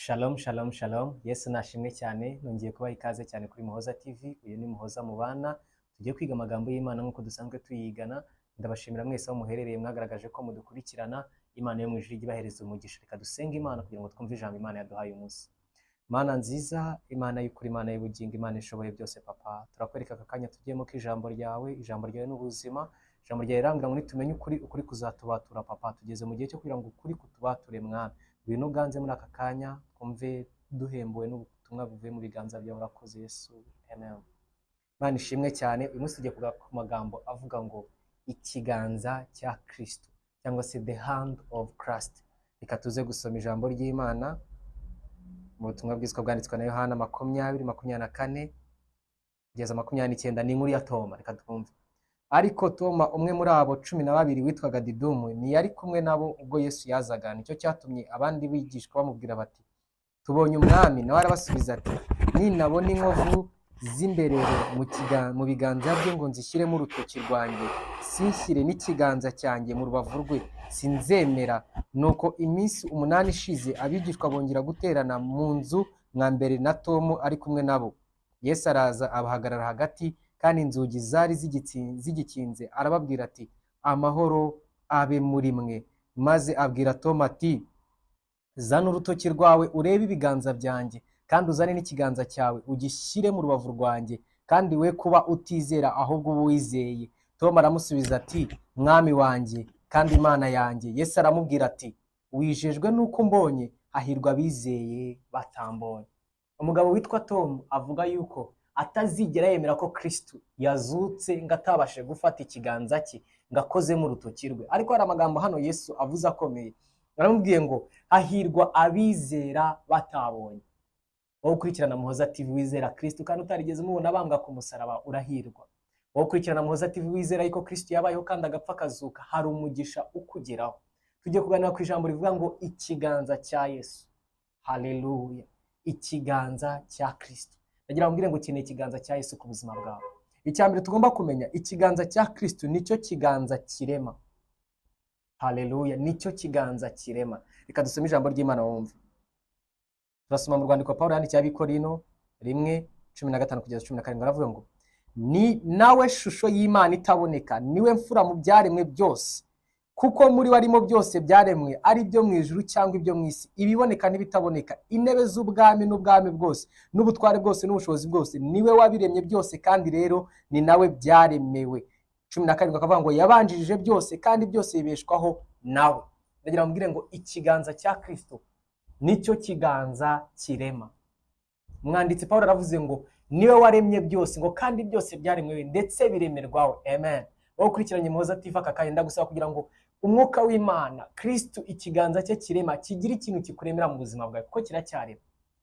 Shalom, shalom, shalom. Yesu nashimwe cyane. Nongeye kubaha ikaze cyane kuri Muhoza TV. Uyu ni Muhoza Mubana. Tugiye kwiga amagambo y'Imana nk'uko dusanzwe tuyigana. Ndabashimira mwese aho muherereye mwagaragaje ko mudukurikirana. Imana yo mu ijuru ijye ibahereza umugisha. Reka dusenge Imana kugira ngo twumve ijambo Imana yaduhaye umunsi. Mana nziza, Imana y'ukuri, Imana y'ubugingo, Imana ishoboye byose Papa. Turakwereka aka kanya tugiyemo ko ijambo ryawe n'ubuzima. Ijambo ryawe rirangira ngo nitumenye ukuri kuzatubatura Papa. Tugeze mu gihe cyo kugira ngo ukuri kutubature Mwana. Ngwino uganze muri aka kanya twumve duhembuwe n'ubutumwa buvuye mu biganza byawe. Urakoze Yesu, amen. Mana ishimwe cyane. Uyu munsi tugiye kuvuga ku magambo avuga ngo ikiganza cya Kristo cyangwa se the hand of Christ. Reka tuze gusoma ijambo ry'Imana mu butumwa bw'iswa bwanditswe na Yohana 20:24 kugeza 29. Ni inkuru ya Toma. Reka twumve. Ariko Toma, umwe muri abo 12 witwaga Didumu, ntiyari kumwe nabo ubwo Yesu yazaga. Nicyo cyatumye abandi bigishwa bamubwira bati, tubonye umwami. Nawe arabasubiza ati, ninabona inkovu z'imberero mu biganza bye ngo nzishyiremo urutoki rwanjye, sinshyire n'ikiganza cyanjye mu rubavu rwe, sinzemera. Nuko iminsi 8 ishize, abigishwa bongera guterana mu nzu nka mbere na Tomu ari kumwe nabo. Yesu araza abahagarara hagati, kandi inzugi zari zigikinze. Arababwira ati, amahoro abe muri mwe. Maze abwira Toma ati, zana urutoki rwawe urebe ibiganza byanjye, kandi uzane n'ikiganza cyawe ugishyire mu rubavu rwanjye, kandi we kuba utizera ahubwo uba wizeye. Toma aramusubiza ati, mwami wanjye kandi Imana yanjye. Yesu aramubwira ati, wijejwe nuko mbonye, hahirwa abizeye batambonye. Umugabo witwa Tom avuga yuko atazigera yemera ko Kristo yazutse ngo atabashe gufata ikiganza cye ngo akozemo urutoki rwe. Ariko hari amagambo hano Yesu avuze akomeye. Aramubwiye ngo hahirwa abizera batabonye. Wowe ukurikirana Muhoza TV wizera Kristo kandi utarigeze umubona bambwa ku musaraba, urahirwa. Wowe ukurikirana Muhoza TV wizera yuko Kristo yabayeho kandi agapfa akazuka, hari umugisha ukugeraho. Tugiye kuganira ku ijambo rivuga ngo ikiganza cya Yesu. Haleluya. Ikiganza cya Kristo. Ndagira ngo ngo ukeneye ikiganza cya Yesu ku buzima bwawe. Icyambere tugomba kumenya, ikiganza cya Kristo nicyo kiganza kirema. Haleluya, nicyo kiganza kirema. Reka dusome ijambo ry'Imana wumve. Turasoma mu rwandiko Pawulo yandikiye Abikorino 1:15-17. Aravuga ngo, ni nawe shusho y'Imana itaboneka, niwe mfura mu byaremwe byose. Kuko muri warimo byose byaremwe, ari byo mu ijuru cyangwa ibyo mu isi, ibiboneka n'ibitaboneka, intebe z'ubwami n'ubwami bwose, n'ubutware bwose n'ubushobozi bwose, niwe wabiremye byose, kandi rero ni nawe byaremewe. 17 akavuga ngo yabanjirije byose, kandi byose bibeshwaho nawe. Ndagira ngo ngo ikiganza cya Kristo nicyo kiganza kirema. Umwanditsi Pawulo aravuze ngo niwe waremye byose, ngo kandi byose byaremwe ndetse biremerwaho. Amen. Wowe ukurikiranye Muhoza TV aka kanya ndagusaba kugira ngo umwuka w'Imana, Kristo ikiganza cye kirema, kigira ikintu kikuremera mu buzima bwawe, kuko kiracyarema.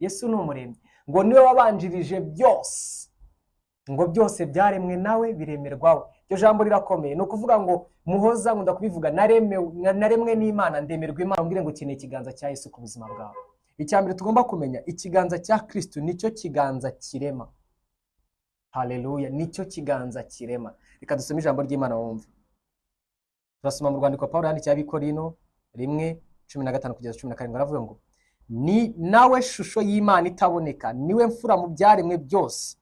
Yesu ni umuremyi, ngo niwe wabanjirije byose, ngo byose byaremwe nawe biremerwaho. Iryo jambo rirakomeye. No kuvuga ngo Muhoza, nkunda kubivuga, naremwe n'Imana, ndemerwa Imana. Mbwire ngo ukeneye ikiganza cya Yesu ku buzima bwawe. Icyambere tugomba kumenya, ikiganza cya Kristo nicyo kiganza kirema. Haleluya, nicyo kiganza kirema. Reka dusome ijambo ry'Imana wumve. Turasoma mu rwandiko Pawulo yandikiye Abikorino 1:15-17. Aravuga ngo, ni nawe shusho y'Imana itaboneka, niwe mfura mu byaremwe byose.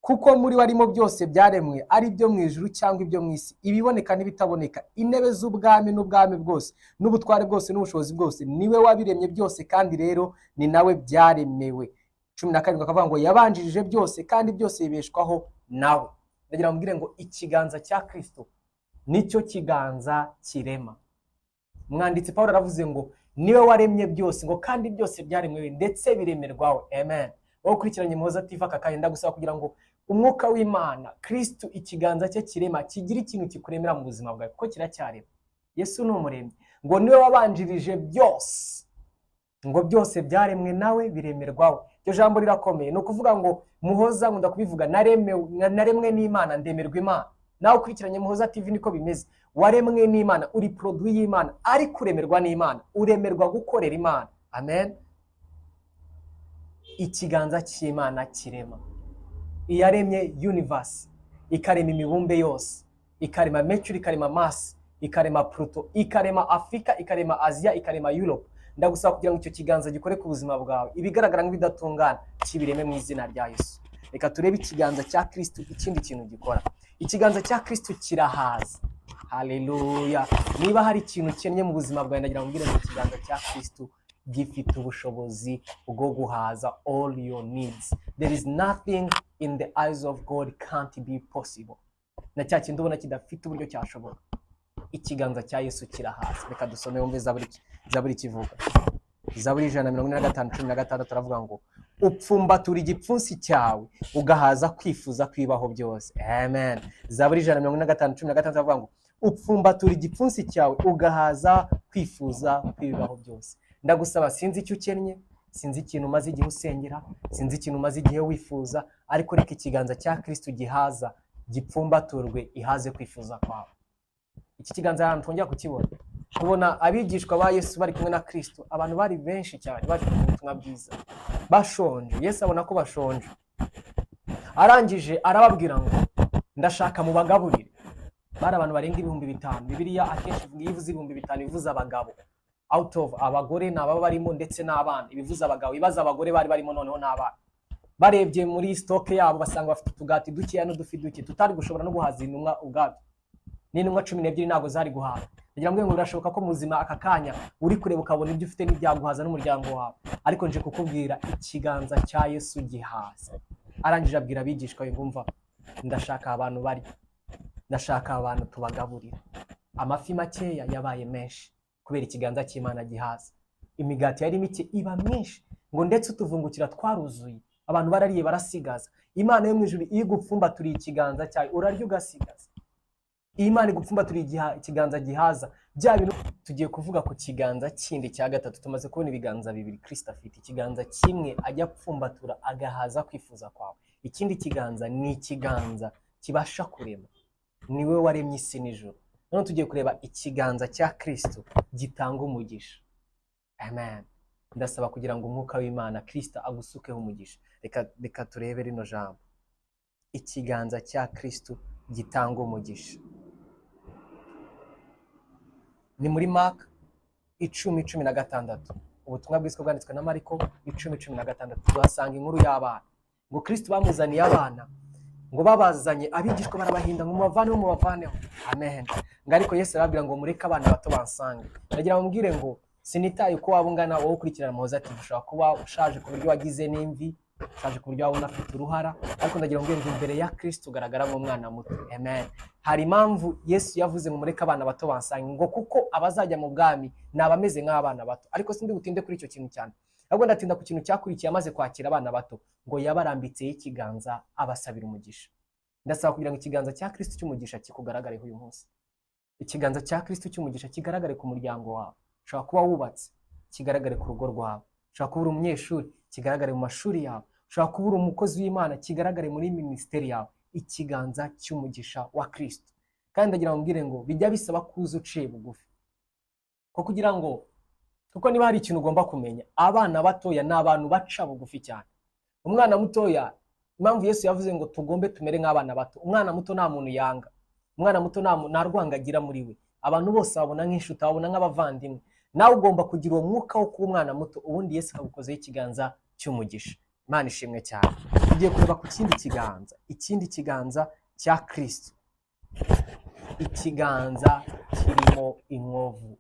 Kuko muri warimo byose byaremwe, ari byo mu ijuru cyangwa ibyo mu isi, ibiboneka n'ibitaboneka, intebe z'ubwami n'ubwami bwose, n'ubutware bwose n'ubushobozi bwose, niwe wabiremye byose, kandi rero ni nawe byaremewe. 17 akavuga ngo yabanjirije byose, kandi byose bibeshwaho nawe. Ndagira ngo ngo ikiganza cya Kristo nicyo kiganza kirema. Umwanditsi Pawulo aravuze ngo niwe waremye byose, ngo kandi byose byaremwe ndetse biremerwaho. Amen. Wowe ukurikiranye Muhoza TV aka kanya ndagusaba kugira ngo umwuka w'Imana, Kristo ikiganza cye kirema, kigira ikintu kikuremera mu buzima bwawe, kuko kiracyarema. Yesu ni umuremyi, ngo niwe wabanjirije byose, ngo byose byaremwe nawe biremerwaho. Iryo jambo rirakomeye. No kuvuga ngo Muhoza, nkunda kubivuga, naremwe n'Imana, ndemerwa Imana. Nawe ukurikiranye Muhoza TV niko bimeze. Waremwe n'Imana, uri produit y'Imana, ari kuremerwa n'Imana, uremerwa gukorera Imana. Amen. Ikiganza cy'Imana kirema. Iyaremye universe, ikarema imibumbe yose, ikarema Mercury, ikarema Mars, ikarema Pluto, ikarema Afrika, ikarema Asia, ikarema Europe, ndagusaba kugira ngo icyo kiganza gikore ku buzima bwawe, ibigaragara nk'ibidatungana kibireme mu izina rya Yesu. Reka turebe ikiganza cya Kristo ikindi kintu gikora. Ikiganza cya Kristo kirahaza. Haleluya. Niba hari ikintu ukennye mu buzima bwawe, ndagira ngo mbwire ngo ikiganza cya Kristo gifite ubushobozi bwo guhaza all your needs. There is nothing in the eyes of God can't be possible. Na cya kintu ubona kidafite uburyo cyashobora, ikiganza cya Yesu kirahaza. Reka dusome wumve Zaburi kivuga. Zaburi 145:16 turavuga ngo upfumbatura igipfunsi cyawe ugahaza kwifuza kwibaho byose. Amen. Zaburi 145:16 turavuga ngo upfumbatura igipfunsi cyawe ugahaza kwifuza kwibaho byose. Ndagusaba, sinzi icyo ukennye, sinzi ikintu umaze igihe usengera, sinzi ikintu umaze igihe wifuza, ariko reka ikiganza cya Kristo gihaza gipfumbaturwe ihaze kwifuza kwawe. Iki kiganza ahantu twongera kukibona, kubona abigishwa ba Yesu bari kumwe na Kristo, abantu bari benshi cyane baje mu butumwa bwiza, bashonje. Yesu abona ko bashonje, arangije arababwira ngo ndashaka mu bagaburire. Bari abantu barenga 5,000. Bibiliya akenshi ivuga ivuze 5,000 ivuze abagabo, out of abagore n'ababa barimo ndetse n'abana. Ibivuze abagabo, ibaza abagore bari barimo noneho n'abana. Barebye muri stock yabo basanga bafite tugati dukeya n'udufi duke tutari gushobora no guhaza intumwa ubwabyo. N'intumwa 12 ntago zari guhaza. Kugira ngo birashoboka ko muzima aka kanya uri kureba ukabona ibyo ufite n'ibyaguhaza n'umuryango wawe, ariko nje kukubwira ikiganza cya Yesu gihaza. Arangije abwira abigishwa be, ngumva ndashaka abantu bari, ndashaka abantu tubagaburira. Amafi makeya yabaye menshi kubera ikiganza cy'Imana gihaza. Imigati yari mike iba myinshi, ngo ndetse utuvungukira twaruzuye. Abantu barariye barasigaza. Imana yo mu ijuru igupfumbaturiye ikiganza cyayo urarya ugasigaza. Imana igupfumbaturiye ikiganza gihaza. Bya bintu tugiye kuvuga ku kiganza kindi cya gatatu. Tumaze kubona ibiganza bibiri Kristo afite. Ikiganza kimwe ajya apfumbatura agahaza kwifuza kwawe. Ikindi kiganza ni ikiganza kibasha kurema. Niwe waremye isi n'ijuru. None tugiye kureba ikiganza cya Kristo gitanga umugisha. Amen. Ndasaba kugira ngo umwuka w'Imana Kristo agusukeho umugisha. Reka turebe rino jambo. Ikiganza cya Kristo gitanga umugisha. Ni muri Mark 10:16. Ubutumwa bw'Yesu bwanditswe na Mariko 10:16. Tuhasanga inkuru y'abana. Ngo Kristo bamuzaniye abana, ngo babazanye abigishwa barabahinda ngo mubavaneho. Amen. Ngo ariko Yesu arababwira ngo mureke abana bato bansange. Ndagira ngo mbwire ngo sinitaye uko waba ungana, wowe ukurikirana Muhoza TV, ushobora kuba ushaje ku buryo wagize n'imvi, ushaje ku buryo waba unafite uruhara, ariko ndagira ngo mbwire ngo imbere ya Kristo ugaragara nk'umwana muto. Amen. Hari impamvu Yesu yavuze ngo mureke abana bato bansange, ngo kuko abazajya mu bwami ni abameze nk'abana bato. Ariko sindi butinde kuri icyo kintu cyane, ahubwo ndatinda ku kintu cyakurikiye amaze kwakira abana bato, ngo yabarambitseho ikiganza abasabira umugisha. Ndasaba kugira ngo ikiganza cya Kristo cy'umugisha kikugaragareho uyu munsi. Ikiganza cya Kristo cy'umugisha kigaragare ku muryango wawe. Ushobora kuba wubatse, kigaragare ku rugo rwawe. Ushobora kuba uri umunyeshuri, kigaragare mu mashuri yawe. Ushobora kuba uri umukozi w'Imana, kigaragare muri ministeri yawe. Ikiganza cy'umugisha wa Kristo. Kandi ndagira ngo mbwire ngo bijya bisaba kuza uciye bugufi, ko kugira ngo, kuko niba hari ikintu ugomba kumenya, abana batoya ni abantu baca bugufi cyane. Umwana mutoya, impamvu Yesu yavuze ngo tugombe tumere nk'abana bato. Umwana muto nta muntu yanga, umwana muto nta rwangagira muri we. Abantu bose babona nk'inshuti, babona nk'abavandimwe. Nawe ugomba kugira uwo mwuka wo kuba umwana muto, ubundi Yesu akagukozeho ikiganza cy'umugisha. Imana ishimwe cyane. Tugiye kureba ku kindi kiganza, ikindi kiganza cya Kristo. Ikiganza kirimo inkovu.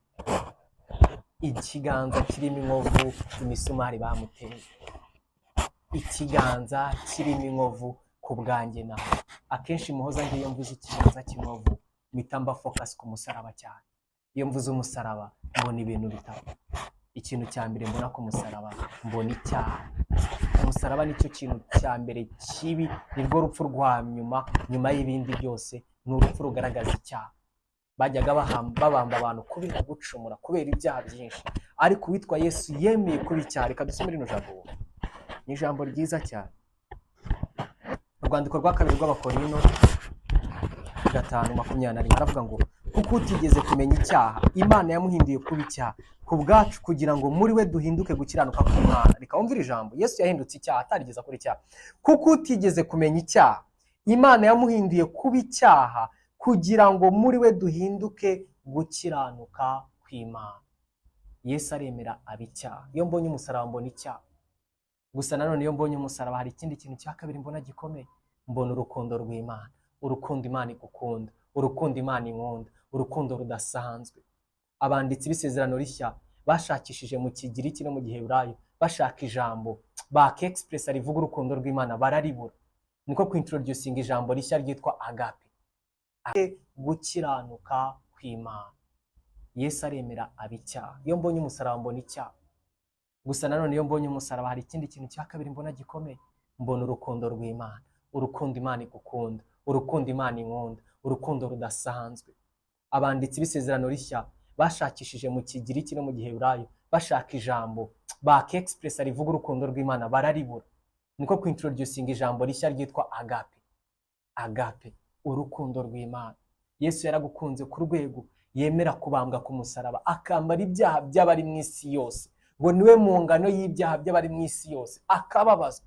Ikiganza kirimo inkovu, imisumari bamuteye. Ikiganza kirimo inkovu ku bwanjye nawe. Akenshi Muhoza ngiye mvuze ikiganza cy'inkovu, mitamba focus ku musaraba cyane. Iyo mvuze umusaraba mbona ibintu bitatu. Ikintu cya mbere mbona ku musaraba mbona icyaha. Umusaraba nicyo kintu cya mbere kibi, nirwo rupfu rwa nyuma y'ibindi byose, ni urupfu rugaragaza icyaha. Bajyaga babamba abantu kubera gucumura, kubera ibyaha byinshi, ariko uwitwa Yesu yemeye kuba icyaha. Reka dusome rino jambo. Ni ijambo ryiza cyane. Urwandiko rwa kabiri rw'Abakorinto 5:21 aravuga ngo kuko utigeze kumenya icyaha, Imana yamuhinduye kuba icyaha ku bwacu, kugira ngo muri we duhinduke gukiranuka kw'Imana. Reka wumvire ijambo. Yesu yahindutse icyaha, atarigeze akora icyaha. Kuko utigeze kumenya icyaha, Imana yamuhinduye kuba icyaha kugira ngo muri we duhinduke gukiranuka kw'Imana. Yesu aremera ab'icyaha. Iyo mbonye umusaraba mbona icyaha. Gusa nanone iyo mbonye umusaraba hari ikindi kintu cya kabiri mbona gikomeye. Mbona urukundo rw'Imana. Urukundo Imana igukunda. Urukundo Imana inkunda. Urukundo rudasanzwe. Abanditsi b'isezerano rishya bashakishije mu Kigiriki no mu Giheburayo bashaka ijambo express rivuga urukundo rw'Imana bararibura. Niko kwintroducinga ijambo rishya ryitwa agape. Gukiranuka kw'Imana. Yesu aremera ab'icyaha. Iyo mbonye umusaraba mbona icyaha. Gusa nanone iyo mbonye umusaraba hari ikindi kintu cya kabiri mbona gikomeye. Mbona urukundo rw'Imana. Urukundo Imana igukunda. Urukundo Imana inkunda. Urukundo rudasanzwe. Abanditsi b'isezerano rishya bashakishije mu Kigiriki no mu Giheburayo bashaka ijambo express rivuga urukundo rw'Imana bararibura. Niko kwintroducinga ijambo rishya ryitwa agape. Agape, urukundo rw'Imana. Yesu yaragukunze ku rwego yemera kubambwa ku musaraba akambara ibyaha by'abari mu isi yose, ngo niwe mu ngano y'ibyaha by'abari mu isi yose, akababazwa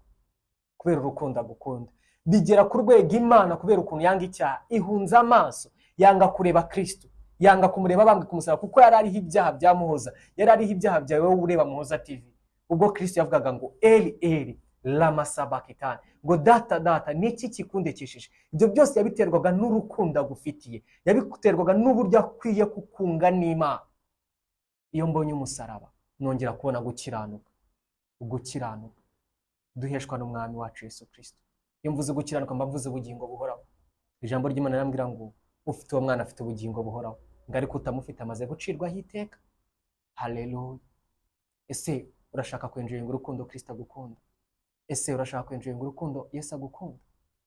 kubera urukundo agukunda. Bigera ku rwego Imana kubera ukuntu yanga icyaha ihunza amaso, yanga kureba Kristo, yanga kumureba bambwe ku musaraba, kuko yari ariho ibyaha bya Muhoza, yari ariho ibyaha byawe wowe ureba Muhoza TV. Ubwo Kristo yavugaga ngo Eli Eli lama sabakitani, ngo data data niki kikundekesheje. Ibyo byose yabiterwaga n'urukundo agufitiye, yabiterwaga n'uburyo akwiye kukunga n'Imana. Iyo mbonye umusaraba nongera kubona gukiranuka. Gukiranuka duheshwa n'umwami wacu Yesu Kristo. Iyo mvuze gukiranuka mbavuze ubugingo buhoraho. Ijambo ry'Imana rirambwira ngo ufite uwo mwana afite ubugingo buhoraho, ngo ariko utamufite amaze gucirwaho iteka. Haleluya. Ese urashaka kwenjera urukundo Kristo agukunda? Ese urashaka kwenjera urukundo Yesu agukunda?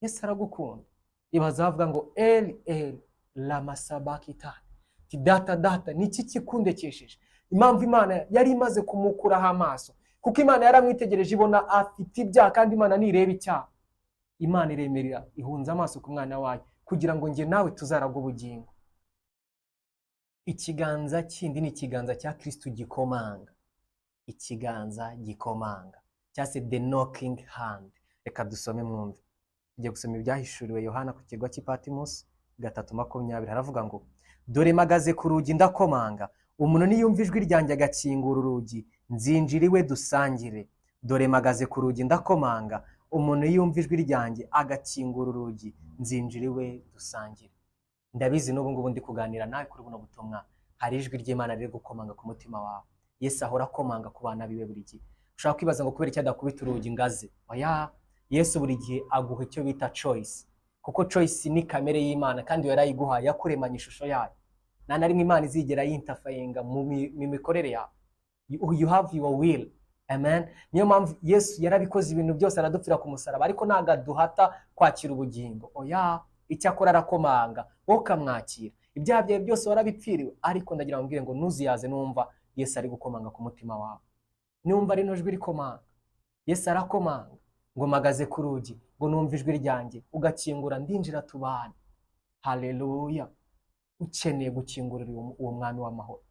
Yesu aragukunda. Ibaza avuga ngo Eli Eli lama sabakitani, data data niki kikundekesheje. Impamvu Imana yari imaze kumukuraho amaso, kuko Imana yaramwitegereje ibona afite ibyaha, kandi Imana nireba icyaha Imana iremerera ihunza amaso ku mwana wayo kugira ngo nge nawe tuzaragwa ubugingo. Ikiganza kindi ni ikiganza cya Kristo gikomanga. Ikiganza gikomanga cyangwa se the knocking hand. Reka dusome mwumve. Tugiye gusoma ibyahishuriwe Yohana ku kirwa cy'Ipatimusi 3:20. Haravuga ngo dore magaze ku rugi ndakomanga, umuntu niyumva ijwi ryanjye agakingura urugi, nzinjira iwe dusangire. Dore magaze ku rugi ndakomanga, umuntu yumva ijwi ryanjye agakingura urugi, nzinjira iwe dusangire. Ndabizi n'ubu ngubu ndi kuganira nawe kuri buno butumwa hari ijwi ry'Imana riri gukomanga ku mutima wawe. Yesu ahora akomanga ku bana biwe buri gihe. Ushaka kwibaza ngo kubera icyo adakubita urugi ngaze? Oya, Yesu buri gihe aguha icyo bita choice, kuko choice ni kamere y'Imana kandi yarayiguhaye yakuremanye ishusho yayo. Nta na rimwe Imana izigera yinterferinga mu mikorere yawe. You have your will. Amen. Niyo mpamvu Yesu yarabikoze ibintu byose aradupfira ku musaraba, ariko ntago aduhata kwakira ubugingo. Oya, icyo akora arakomanga, wowe ukamwakira. Ibyaha byawe byose warabipfiriwe, ariko ndagira ngo mbwire ngo nuziyaze numva Yesu ari gukomanga ku mutima wawe. Numva rino jwi rikomanga, Yesu arakomanga ngo magaze ku rugi, ngo numva ijwi ryanjye ugakingura ndinjira tubane. Haleluya. Ukeneye gukingurira uwo mwami w'amahoro,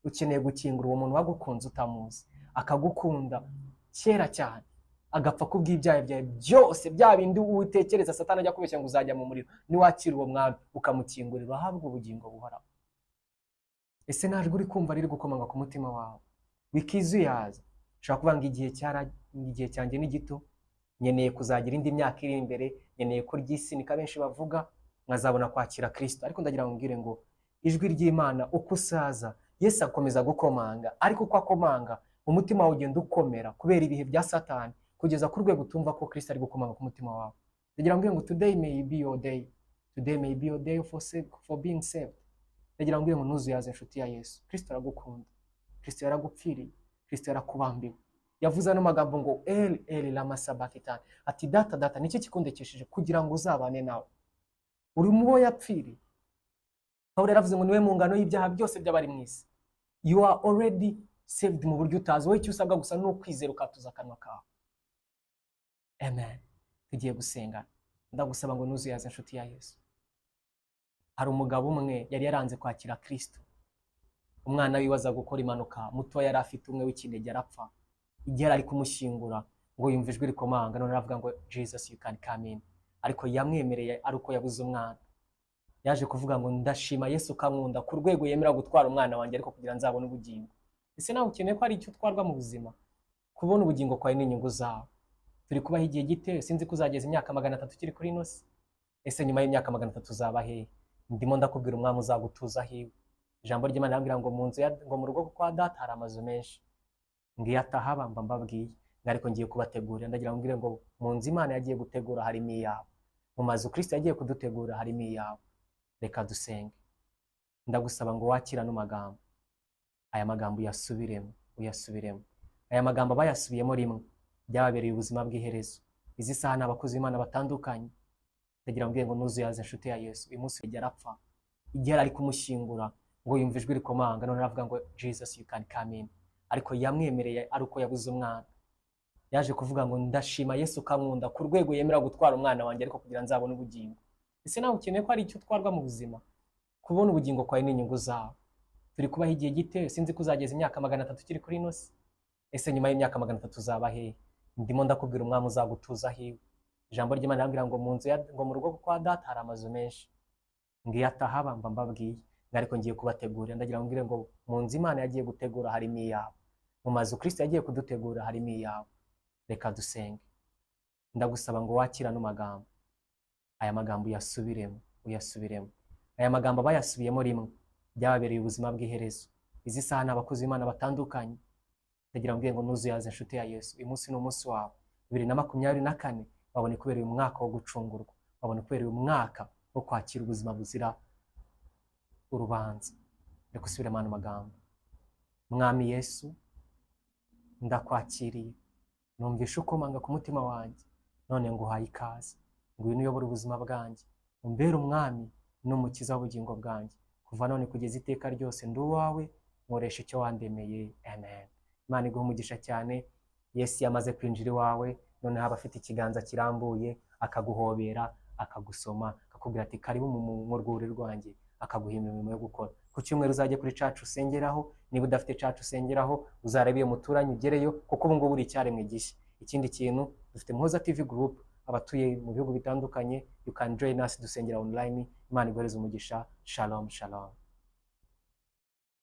ukeneye gukingura uwo muntu wagukunze utamuzi, akagukunda kera cyane, agapfa kubw'ibyaha byawe byose, bya bindi utekereza Satani ajya kubeshya ngo uzajya mu muriro. Ni wakira uwo mwami ukamukingurira, ahabwa ubugingo buhoraho. Ese ntajwe uri kumva riri gukomanga ku mutima wawe? Wikizuyaza. Ushaka kuvuga ngo igihe cyanjye ni gito, nkeneye kuzagira indi myaka iri imbere, nkeneye ko ry'isi niko benshi bavuga, nkazabona kwakira Kristo. Ariko ndagira ngo mbwire ngo ijwi ry'Imana uko usaza Yesu akomeza gukomanga, ariko uko akomanga umutima wawe ugenda ukomera kubera ibihe bya Satani, kugeza ku rwego utumva ko Kristo ari gukomanga ku mutima wawe. Ndagira ngo mbwire ngo today may be your day. Today may be your day for being saved. Ndagira ngo mbwire ngo ntuzuyaze inshuti ya Yesu. Kristo aragukunda. Kristo yaragupfiriye. Kristo yarakubambiwe. Yavuze ano magambo ngo Eli Eli lama sabakitani, ati data data niki kikundekesheje kugira ngo uzabane nawe. Uri mubo yapfiriye. Pawulo yaravuze ngo niwe mu ngano y'ibyaha byose by'abari mu isi. You are already saved mu buryo utazi. Wowe icyo usabwa gusa ni ukwizera ukatuza akanwa kawe. Amen. Tugiye gusenga. Ndagusaba ngo ntuzuyaze inshuti ya Yesu. Hari umugabo umwe yari yaranze kwakira Kristo. Umwana wibaza gukora impanuka, muto yari afite umwe w'ikinege arapfa. Igihe ari kumushyingura ngo yumva ijwi rikomanga, none aravuga ngo Jesus you can come in. Ariko yamwemereye ari uko yabuze umwana. Yaje kuvuga ngo ndashima Yesu kankunda ku rwego yemera gutwara umwana wanjye ariko kugira nzabone ubugingo. ese nawe ukeneye ko hari icyo utwarwa mu buzima? Kubona ubugingo kwawe n'inyungu zawe. Turi kubaho igihe gito, sinzi ko uzageza imyaka 300 ukiri kuri ino si. Ese nyuma y'imyaka 300 uzaba hehe? Ndimo ndakubwira umwami uzagutuza hiwe. Ijambo ry'Imana rambwira ngo ngo mu rugo kwa data hari amazu menshi. Ngiye atahaba mba mbabwiye, ariko ngiye kubategurira. Ndagira ngo mbwire ngo mu nzu Imana yagiye gutegura harimo iyawe, mu mazu Kristo yagiye kudutegura harimo iyawe. Reka dusenge. Ndagusaba ngo wakira no magambo. Aya magambo uyasubiremo. Aya magambo bayasubiyemo rimwe byababereye ubuzima bw'iherezo. Izi saha n'abakozi b'Imana batandukanye, ndagira ngo nuzuyaze inshuti ya Yesu. Uyu munsi yigera apfa, igihe ari kumushyingura ngo yumva ijwi rikomanga, none aravuga ngo Jesus you can come in. Ariko yamwemereye ari uko yabuze umwana. Yaje kuvuga ngo ndashima Yesu kankunda ku rwego yemera gutwara umwana wanjye ariko kugira nzabone ubugingo. Ese nawe ukeneye ko hari icyo utwarwa mu buzima? Kubona ubugingo kwawe n'inyungu zawe. Turi kubaho igihe gito, sinzi ko uzageza imyaka 300 ukiri kuri ino si. Ese nyuma y'imyaka 300 uzaba hehe? Ndimo ndakubwira umwami uzagutuza hiwe. Ijambo ry'Imana rambwira ngo ngo mu rugo kwa data hari amazu menshi. Ngiye atahaba mba mbabwiye, ariko ngiye kubategurira. Ndagira ngo mbwire ngo mu nzu Imana yagiye gutegura harimo iyawe, mu mazu Kristo yagiye kudutegura harimo iyawe. Reka dusenge. Ndagusaba ngo wakira no magambo. Aya magambo uyasubiremo. Aya magambo bayasubiyemo rimwe byababereye ubuzima bw'iherezo. Izi saha n'abakozi b'Imana batandukanye, ndagira ngo nuzuyaze inshuti ya Yesu. Uyu munsi ni umunsi wawe. 2024 babone kubera uyu mwaka wo gucungurwa, babone kubera uyu mwaka wo kwakira ubuzima buzira urubanza. Reka usubiremo ano magambo. Mwami Yesu, ndakwakiriye, numvishe ukomanga ku mutima wanjye, none nguhaye ikaze. Ngwino uyobora ubuzima bwanjye, umbere umwami n'umukiza w'ubugingo bwanjye, kuva none kugeza iteka ryose. Ndi uwawe, nkoresha icyo wandemeye. Amen. Imana iguhe umugisha cyane. Yesu yamaze kwinjira iwawe, none haba afite ikiganza kirambuye, akaguhobera, akagusoma, akakubwira ati karibu mu rwuri rwanjye, akaguhimba imirimo yo gukora. Ku cyumweru uzajye kuri church usengeraho, niba udafite church usengeraho uzarebe iyo muturanye ugereyo, kuko ubu ngubu uri icyaremwe gishya. Ikindi kintu, dufite Muhoza TV group, abatuye mu bihugu bitandukanye, you can join us dusengera online. Imana iguhereze umugisha. Shalom shalom.